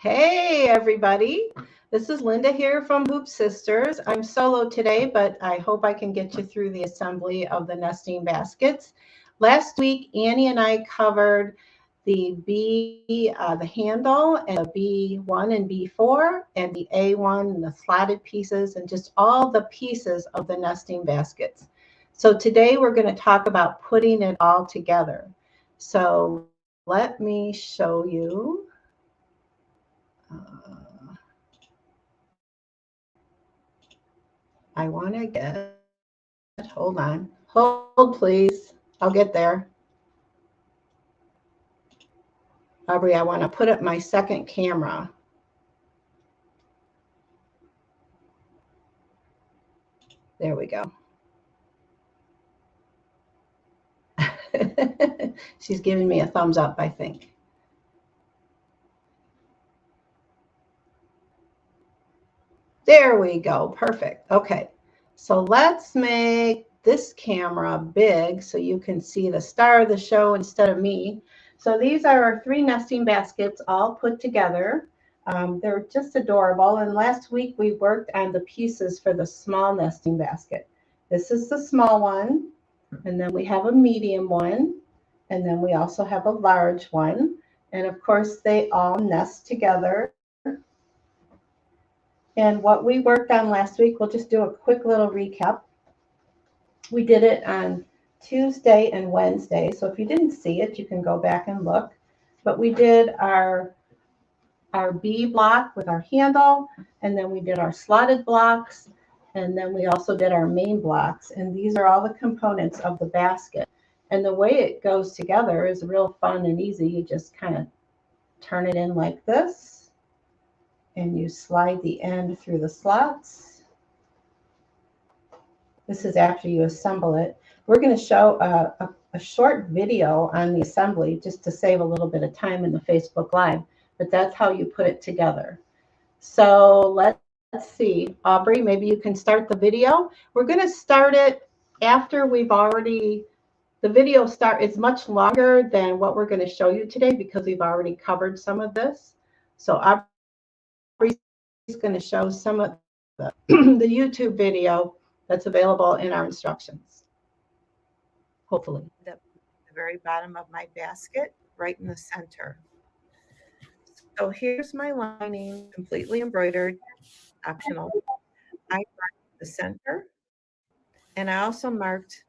Hey, everybody. This is Linda here from Hoop Sisters. I'm solo today, but I hope I can get you through the assembly of the nesting baskets. Last week, Annie and I covered the the handle, and the B1 and B4, and the A1 and the slotted pieces, and just all the pieces of the nesting baskets. So today we're going to talk about putting it all together. So let me show you. I want to get, hold on, hold please. I'll get there. Aubrey, I want to put up my second camera. There we go. She's giving me a thumbs up, I think. There we go. Perfect. Okay. So let's make this camera big so you can see the star of the show instead of me. So these are our 3 nesting baskets all put together. They're just adorable. And last week we worked on the pieces for the small nesting basket. This is the small one, and then we have a medium one, and then we also have a large one. And of course, they all nest together. And what we worked on last week, we'll just do a quick little recap. We did it on Tuesday and Wednesday. So if you didn't see it, you can go back and look. But we did our B block with our handle, and then we did our slotted blocks, and then we also did our main blocks. And these are all the components of the basket. And the way it goes together is real fun and easy. You just kind of turn it in like this, and you slide the end through the slots. This is after you assemble it. We're going to show a short video on the assembly just to save a little bit of time in the Facebook Live, but that's how you put it together. So let's see. Aubrey, maybe you can start the video. We're going to start it after we've already, the video is much longer than what we're going to show you today because we've already covered some of this. So Aubrey's going to show some of the, the YouTube video that's available in our instructions, hopefully. The very bottom of my basket, right in the center. So here's my lining, completely embroidered, optional. I marked the center, and I also marked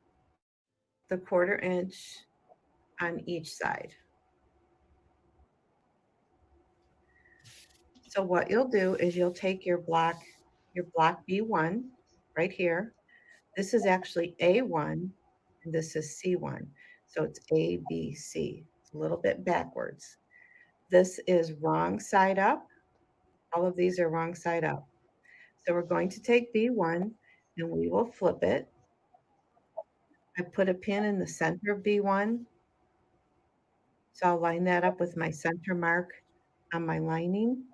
the 1/4 inch on each side. So what you'll do is you'll take your block B1 right here. This is actually A1 and this is C1. So it's A, B, C. It's a little bit backwards. This is wrong side up. All of these are wrong side up. So we're going to take B1 and we will flip it. I put a pin in the center of B1. So I'll line that up with my center mark on my lining.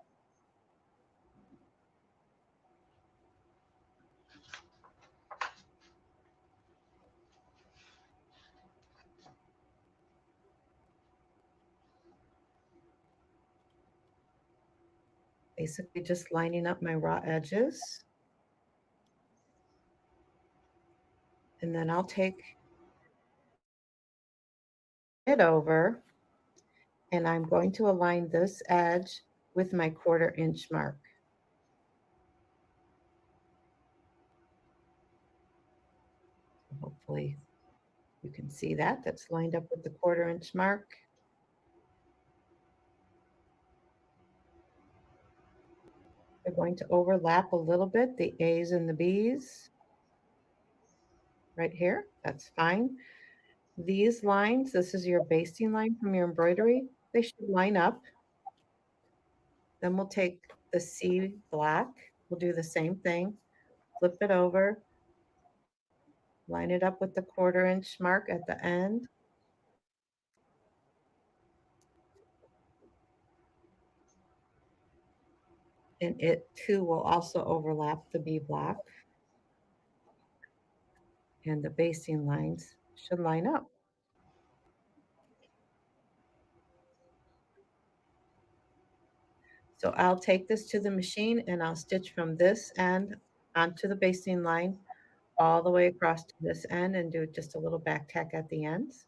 Basically just lining up my raw edges. And then I'll take it over and I'm going to align this edge with my 1/4 inch mark. Hopefully you can see that. That's lined up with the 1/4 inch mark. They're going to overlap a little bit, the A's and the B's. Right here, that's fine. These lines, this is your basting line from your embroidery, they should line up. Then we'll take the C black, we'll do the same thing, flip it over, line it up with the 1/4 inch mark at the end. And it too will also overlap the B block. And the basting lines should line up. So I'll take this to the machine and I'll stitch from this end onto the basting line all the way across to this end and do just a little back tack at the ends.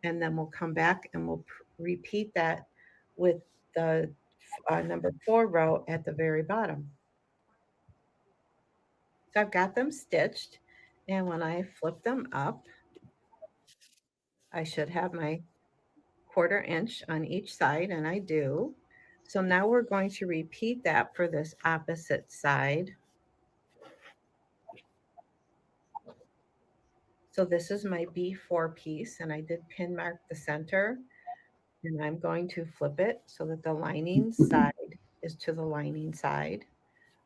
And then we'll come back and we'll repeat that with the number 4 row at the very bottom. So I've got them stitched, and when I flip them up, I should have my 1/4 inch on each side, and I do. So now we're going to repeat that for this opposite side. So this is my B4 piece, and I did pin mark the center, and I'm going to flip it so that the lining side is to the lining side,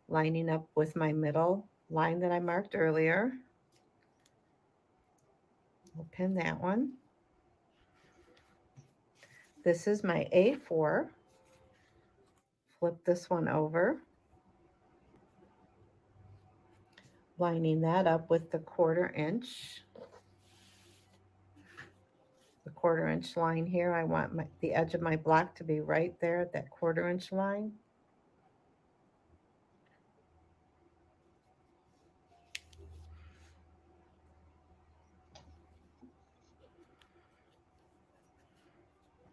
lining up with my middle line that I marked earlier. We'll pin that one. This is my A4. Flip this one over, lining that up with the 1/4 inch. the 1/4 inch line here. I want the edge of my block to be right there at that 1/4 inch line.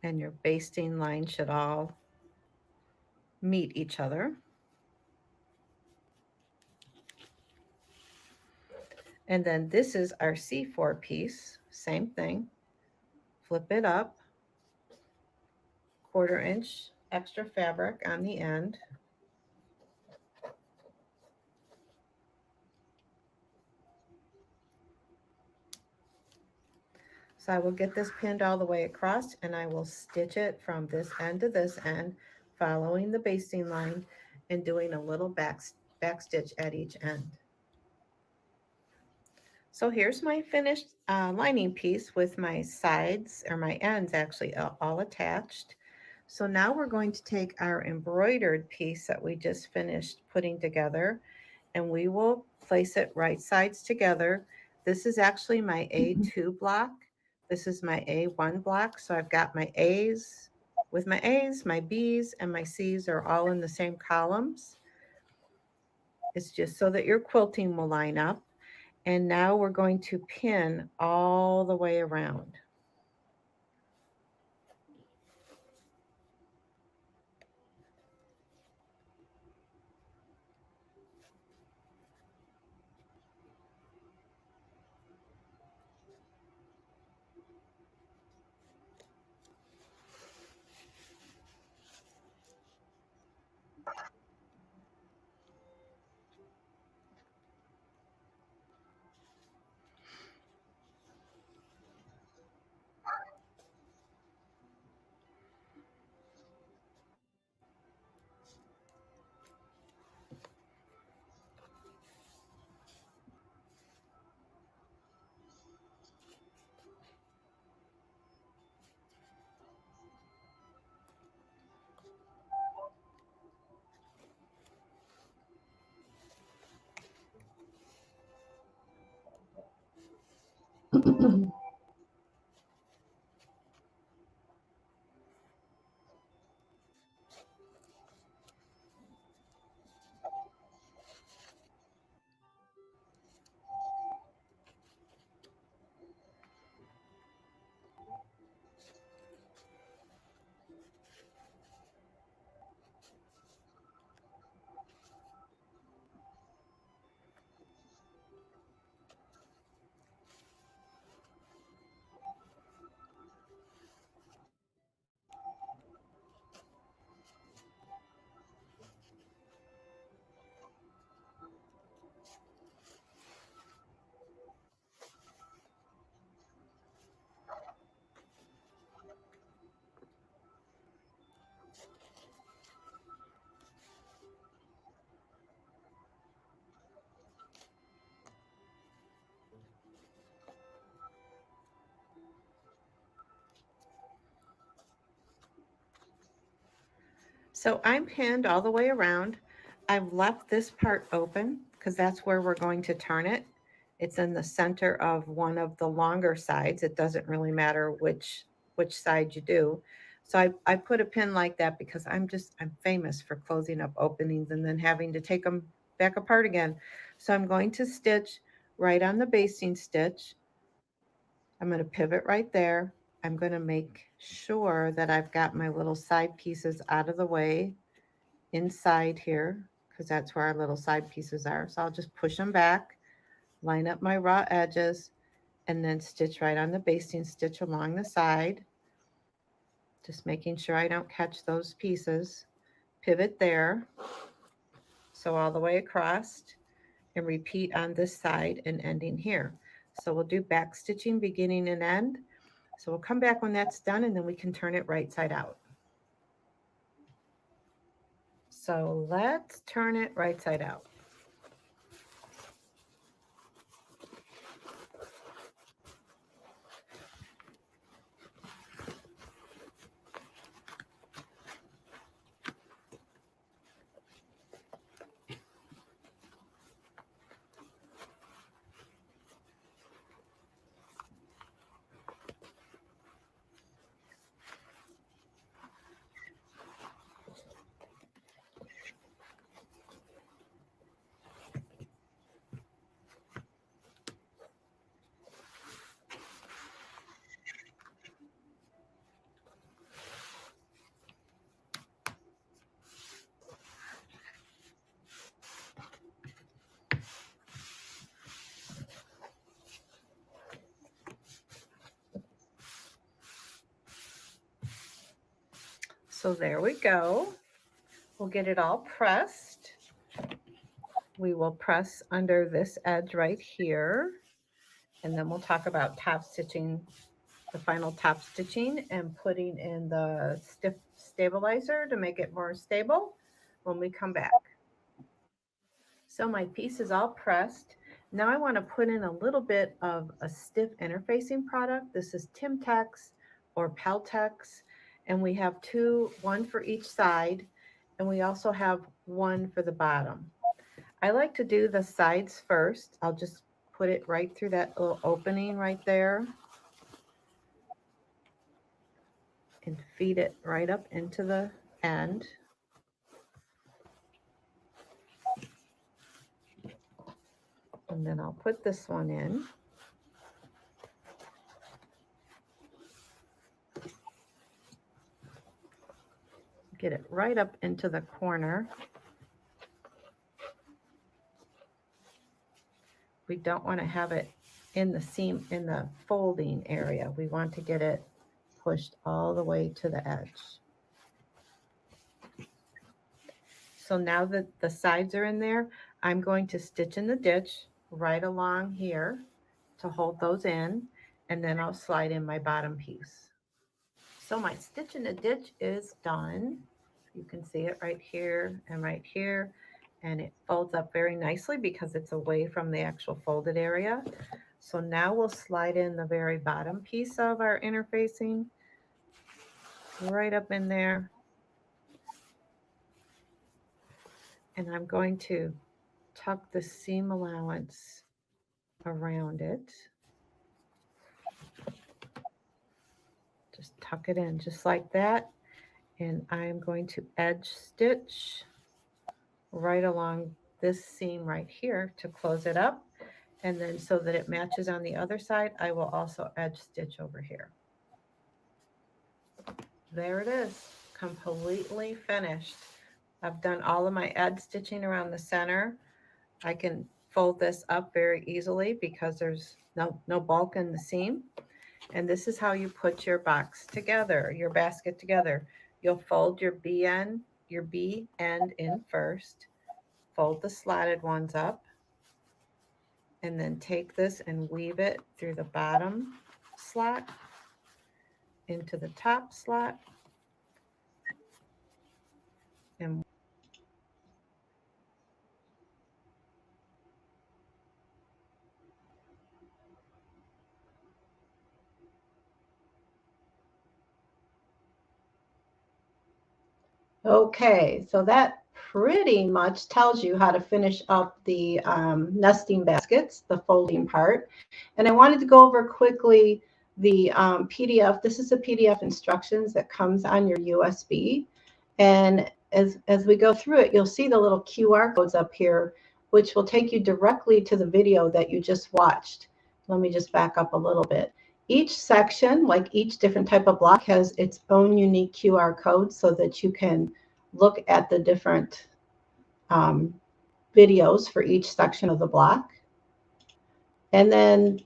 And your basting line should all meet each other. And then this is our C4 piece, same thing. Flip it up, 1/4 inch extra fabric on the end. So I will get this pinned all the way across, and I will stitch it from this end to this end, following the basting line and doing a little back stitch at each end. So here's my finished lining piece with my sides, or my ends actually, all attached. So now we're going to take our embroidered piece that we just finished putting together, and we will place it right sides together. This is actually my A2 block. This is my A1 block. So I've got my A's. With my A's, my B's, and my C's are all in the same columns. It's just so that your quilting will line up. And now we're going to pin all the way around. So I'm pinned all the way around. I've left this part open because that's where we're going to turn it. It's in the center of one of the longer sides. It doesn't really matter which side you do. So I put a pin like that because I'm famous for closing up openings and then having to take them back apart again. So I'm going to stitch right on the basting stitch. I'm going to pivot right there. I'm going to make sure that I've got my little side pieces out of the way inside here, because that's where our little side pieces are. So I'll just push them back, line up my raw edges, and then stitch right on the basting stitch along the side, just making sure I don't catch those pieces. Pivot there, so all the way across, and repeat on this side and ending here. So we'll do back stitching beginning and end. So we'll come back when that's done, and then we can turn it right side out. So let's turn it right side out. So there we go. We'll get it all pressed. We will press under this edge right here. And then we'll talk about top stitching, the final top stitching, and putting in the stiff stabilizer to make it more stable when we come back. So my piece is all pressed. Now I want to put in a little bit of a stiff interfacing product. This is Timtex or Peltex, and we have two, one for each side, and we also have one for the bottom. I like to do the sides first. I'll just put it right through that little opening right there and feed it right up into the end. And then I'll put this one in. Get it right up into the corner. We don't want to have it in the seam, in the folding area. We want to get it pushed all the way to the edge. So now that the sides are in there, I'm going to stitch in the ditch right along here to hold those in, and then I'll slide in my bottom piece. So my stitch in the ditch is done. You can see it right here and right here, and it folds up very nicely because it's away from the actual folded area. So now we'll slide in the very bottom piece of our interfacing right up in there. And I'm going to tuck the seam allowance around it. Just tuck it in just like that. And I'm going to edge stitch right along this seam right here to close it up. And then so that it matches on the other side, I will also edge stitch over here. There it is, completely finished. I've done all of my edge stitching around the center. I can fold this up very easily because there's no bulk in the seam. And this is how you put your box together, your basket together. You'll fold your B end in first, fold the slotted ones up, and then take this and weave it through the bottom slot into the top slot. And Okay, so that pretty much tells you how to finish up the nesting baskets, the folding part. And I wanted to go over quickly the PDF. This is a PDF instructions that comes on your USB. And as we go through it, you'll see the little QR codes up here, which will take you directly to the video that you just watched. Let me just back up a little bit. Each section, like each different type of block, has its own unique QR code so that you can look at the different videos for each section of the block. And then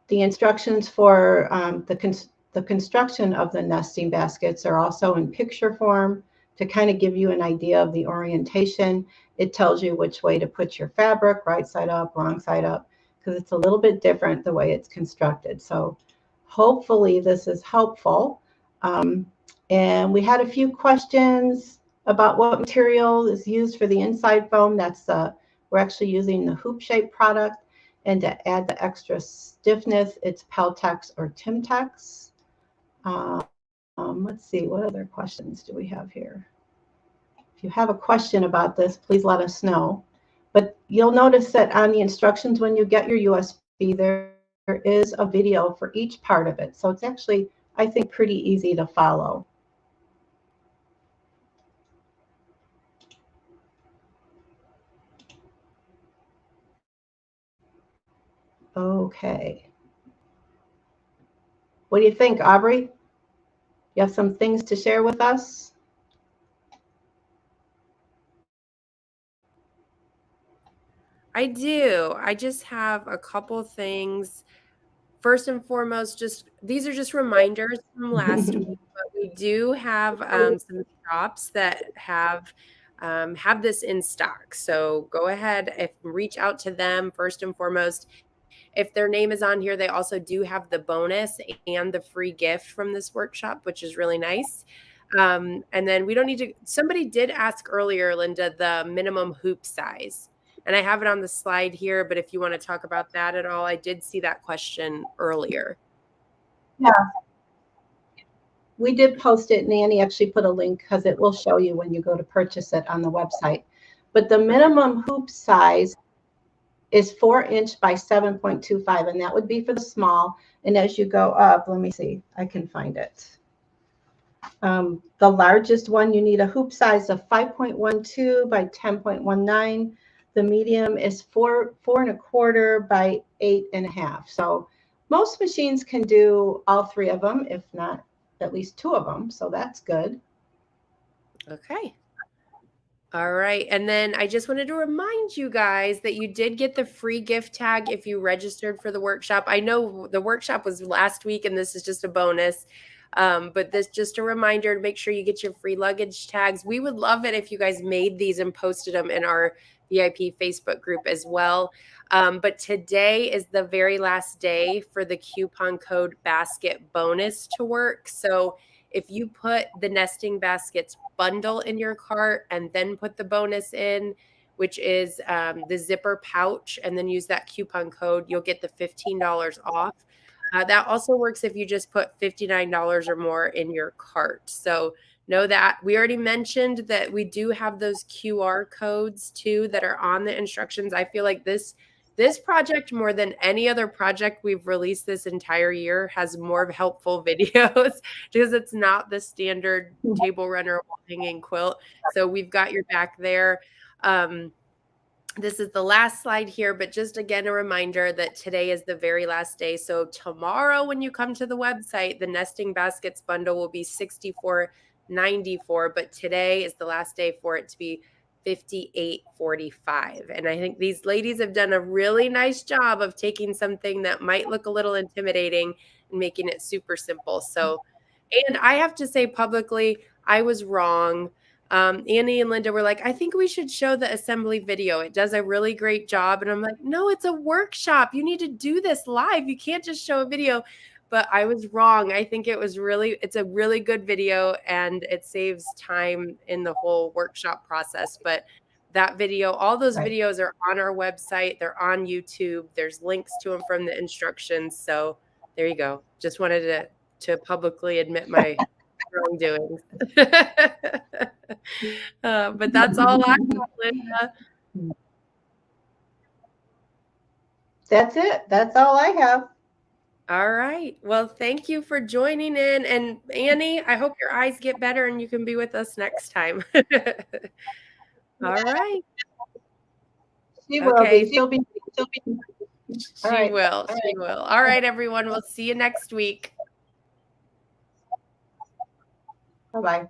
the instructions for the construction of the nesting baskets are also in picture form to kind of give you an idea of the orientation. It tells you which way to put your fabric, right side up, wrong side up, because it's a little bit different the way it's constructed. So hopefully this is helpful. And we had a few questions about what material is used for the inside foam. We're actually using the hoop shape product. And to add the extra stiffness, it's Peltex or Timtex. Let's see, what other questions do we have here? If you have a question about this, please let us know. But you'll notice that on the instructions when you get your USB, there is a video for each part of it. So it's actually, I think, pretty easy to follow. Okay. What do you think, Aubrey? You have some things to share with us? I do. I just have a couple things. First and foremost, these are just reminders from last week, but we do have some shops that have this in stock. So go ahead and reach out to them first and foremost. If their name is on here, they also do have the bonus and the free gift from this workshop, which is really nice. And then we don't need to, somebody did ask earlier, Linda, the minimum hoop size. And I have it on the slide here, but if you want to talk about that at all, I did see that question earlier. Yeah. We did post it, and Annie actually put a link because it will show you when you go to purchase it on the website. But the minimum hoop size is 4-inch by 7.25, and that would be for the small. And as you go up, let me see, I can find it. The largest one, you need a hoop size of 5.12 by 10.19. The medium is 4.25 by 8.5. So most machines can do all three of them, if not at least two of them. So that's good. Okay. All right. And then I just wanted to remind you guys that you did get the free gift tag if you registered for the workshop. I know the workshop was last week and this is just a bonus. But this just a reminder to make sure you get your free luggage tags. We would love it if you guys made these and posted them in our VIP Facebook group as well. But today is the very last day for the coupon code basket bonus to work. So if you put the nesting baskets bundle in your cart and then put the bonus in, which is the zipper pouch, and then use that coupon code, you'll get the $15 off. That also works if you just put $59 or more in your cart. So know that. We already mentioned that we do have those QR codes too that are on the instructions. I feel like this project, more than any other project we've released this entire year, has more helpful videos because it's not the standard table runner wall hanging quilt. So we've got your back there. This is the last slide here, but just again, a reminder that today is the very last day. So tomorrow when you come to the website, the nesting baskets bundle will be $64.94, but today is the last day for it to be $58.45. And I think these ladies have done a really nice job of taking something that might look a little intimidating and making it super simple. So, and I have to say publicly, I was wrong. Annie and Linda were like, I think we should show the assembly video. It does a really great job. And I'm like, no, it's a workshop. You need to do this live. You can't just show a video. But I was wrong. I think it's a really good video and it saves time in the whole workshop process. But that video, all those videos are on our website. They're on YouTube. There's links to them from the instructions. So there you go. Just wanted to publicly admit my wrongdoings. But that's all I have, Linda. That's it. That's all I have. All right. Well, thank you for joining in. And Annie, I hope your eyes get better and you can be with us next time. All right. She will be. She'll be. She will. All right, everyone. We'll see you next week. Bye-bye.